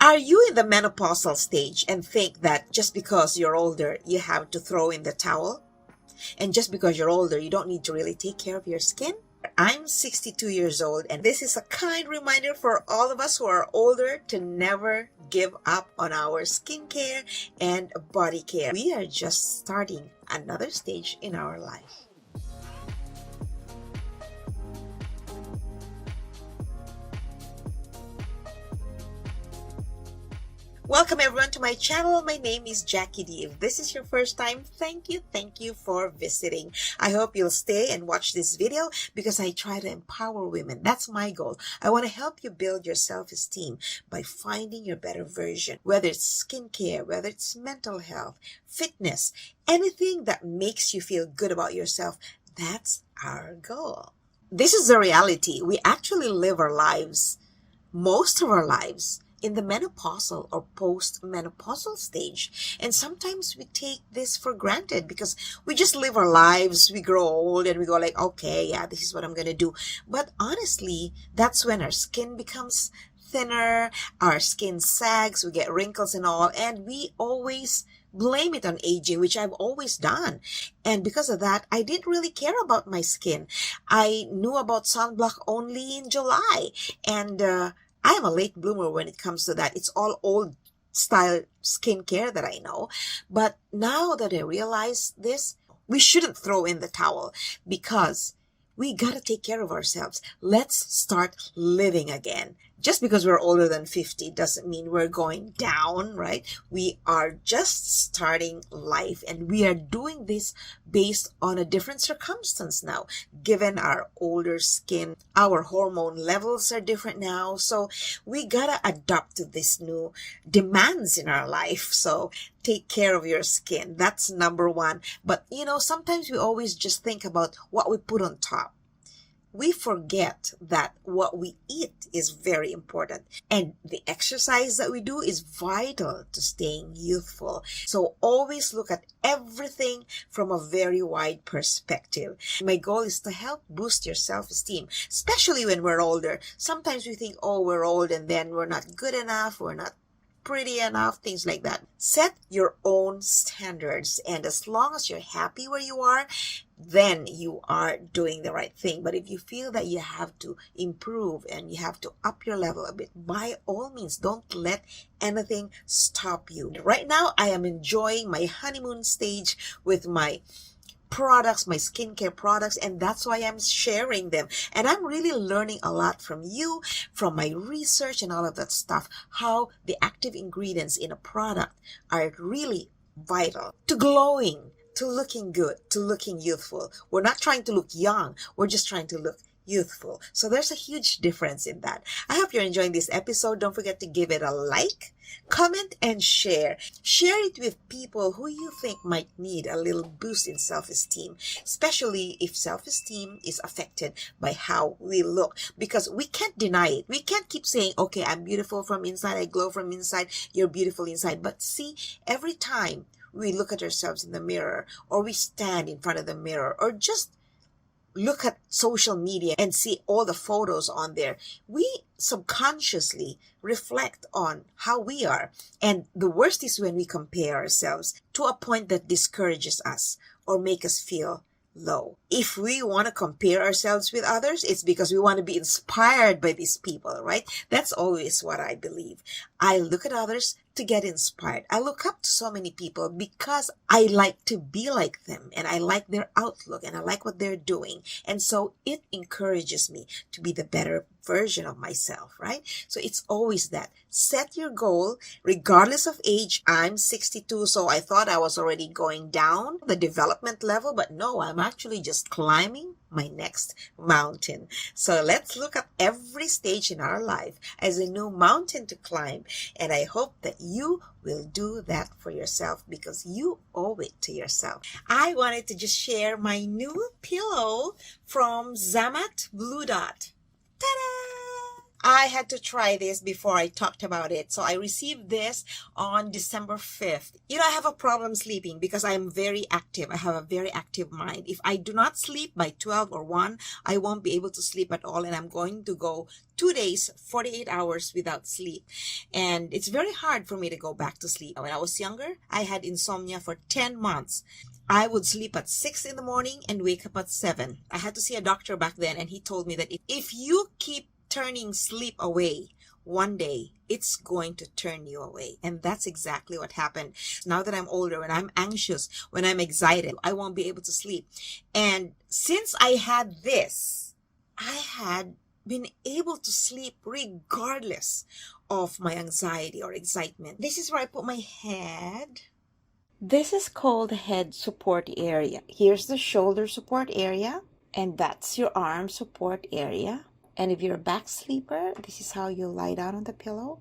Are you in the menopausal stage and think that just because you're older, you have to throw in the towel? And just because you're older, you don't need to really take care of your skin? I'm 62 years old, and this is a kind reminder for all of us who are older to never give up on our skincare and body care. We are just starting another stage in our life. Welcome everyone to my channel. My name is Jackie D. If this is your first time, thank you for visiting. I hope you'll stay and watch this video because I try to empower women. That's my goal. I want to help you build your self-esteem by finding your better version, whether it's skincare, whether it's mental health, fitness, anything that makes you feel good about yourself. That's our goal. This is the reality. We actually live our lives, most of our lives, in the menopausal or post-menopausal stage. And sometimes we take this for granted because we just live our lives, we grow old and we go like, okay, yeah, this is what I'm going to do. But honestly, that's when our skin becomes thinner, our skin sags, we get wrinkles and all, and we always blame it on aging, which I've always done. And because of that, I didn't really care about my skin. I knew about sunblock only in July, and I am a late bloomer when it comes to that. It's all old style skincare that I know. But now that I realize this, we shouldn't throw in the towel because we gotta take care of ourselves. Let's start living again. Just because we're older than 50 doesn't mean we're going down, right? We are just starting life, and we are doing this based on a different circumstance now. Given our older skin, our hormone levels are different now. So we gotta adapt to this new demands in our life. So take care of your skin. That's number one. But sometimes we always just think about what we put on top. We forget that what we eat is very important, and the exercise that we do is vital to staying youthful. So always look at everything from a very wide perspective. My goal is to help boost your self-esteem, especially when we're older. Sometimes we think, oh, we're old and then we're not good enough, we're not pretty enough, things like that. Set your own standards, and as long as you're happy where you are, then you are doing the right thing. But if you feel that you have to improve and you have to up your level a bit, by all means, don't let anything stop you. Right now, I am enjoying my honeymoon stage with my products, my skincare products, and that's why I'm sharing them. And I'm really learning a lot from you, from my research and all of that stuff, how the active ingredients in a product are really vital to glowing, to looking good, to looking youthful. We're not trying to look young, we're just trying to look youthful. So there's a huge difference in that. I hope you're enjoying this episode. Don't forget to give it a like, comment, and share. Share it with people who you think might need a little boost in self-esteem, especially if self-esteem is affected by how we look, because we can't deny it. We can't keep saying, okay, I'm beautiful from inside, I glow from inside, you're beautiful inside. But see, every time we look at ourselves in the mirror, or we stand in front of the mirror, or just look at social media and see all the photos on there, we subconsciously reflect on how we are. And the worst is when we compare ourselves to a point that discourages us or make us feel low. If we want to compare ourselves with others, it's because we want to be inspired by these people, right? That's always what I believe. I look at others to get inspired. I look up to so many people because I like to be like them, and I like their outlook, and I like what they're doing. And so it encourages me to be the better version of myself, right? So it's always that. Set your goal regardless of age. I'm 62, so I thought I was already going down the development level, but no, I'm actually just climbing my next mountain. So let's look at every stage in our life as a new mountain to climb. And I hope that you will do that for yourself because you owe it to yourself. I wanted to just share my new pillow from Zamat Blue Dot. Ta-da! I had to try this before I talked about it. So I received this on December 5th. You know, I have a problem sleeping because I'm very active. I have a very active mind. If I do not sleep by 12 or 1, I won't be able to sleep at all. And I'm going to go 2 days, 48 hours without sleep. And it's very hard for me to go back to sleep. When I was younger, I had insomnia for 10 months. I would sleep at 6 in the morning and wake up at 7. I had to see a doctor back then, and he told me that if you keep turning sleep away, one day it's going to turn you away. And that's exactly what happened. Now that I'm older, when I'm anxious, when I'm excited, I won't be able to sleep. And since I had this, I had been able to sleep regardless of my anxiety or excitement. This is where I put my head. This is called the head support area. Here's the shoulder support area, and that's your arm support area. And if you're a back sleeper, this is how you lie down on the pillow.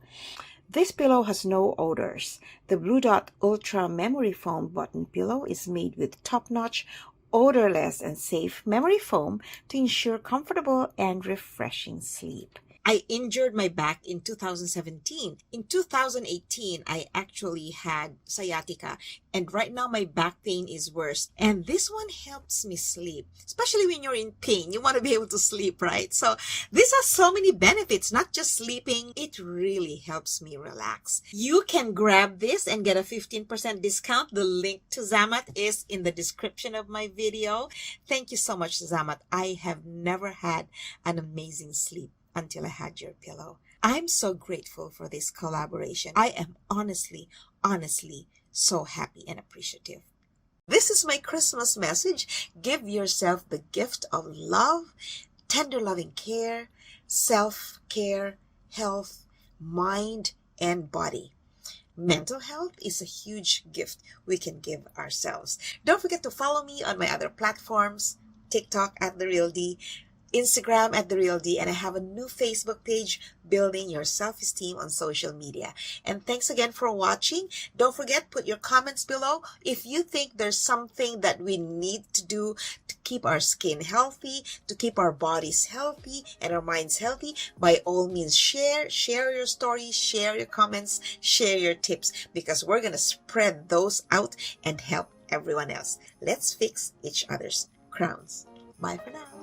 This pillow has no odors. The Blue Dot Ultra Memory Foam button pillow is made with top-notch, odorless, and safe memory foam to ensure comfortable and refreshing sleep. I injured my back in 2017. In 2018, I actually had sciatica, and right now my back pain is worse. And this one helps me sleep, especially when you're in pain. You want to be able to sleep, right? So this has so many benefits, not just sleeping. It really helps me relax. You can grab this and get a 15% discount. The link to Zamat is in the description of my video. Thank you so much, Zamat. I have never had an amazing sleep until I had your pillow. I'm so grateful for this collaboration. I am honestly so happy and appreciative. This is my Christmas message. Give yourself the gift of love, tender loving care, self-care, health, mind, and body. Mental health is a huge gift we can give ourselves. Don't forget to follow me on my other platforms, TikTok at The Real D, Instagram at The Real D, and I have a new Facebook page, Building Your Self-Esteem on Social Media. And thanks again for watching. Don't forget, put your comments below if you think there's something that we need to do to keep our skin healthy, to keep our bodies healthy, and our minds healthy. By all means, share your stories, share your comments, share your tips, because we're going to spread those out and help everyone else. Let's fix each other's crowns. Bye for now.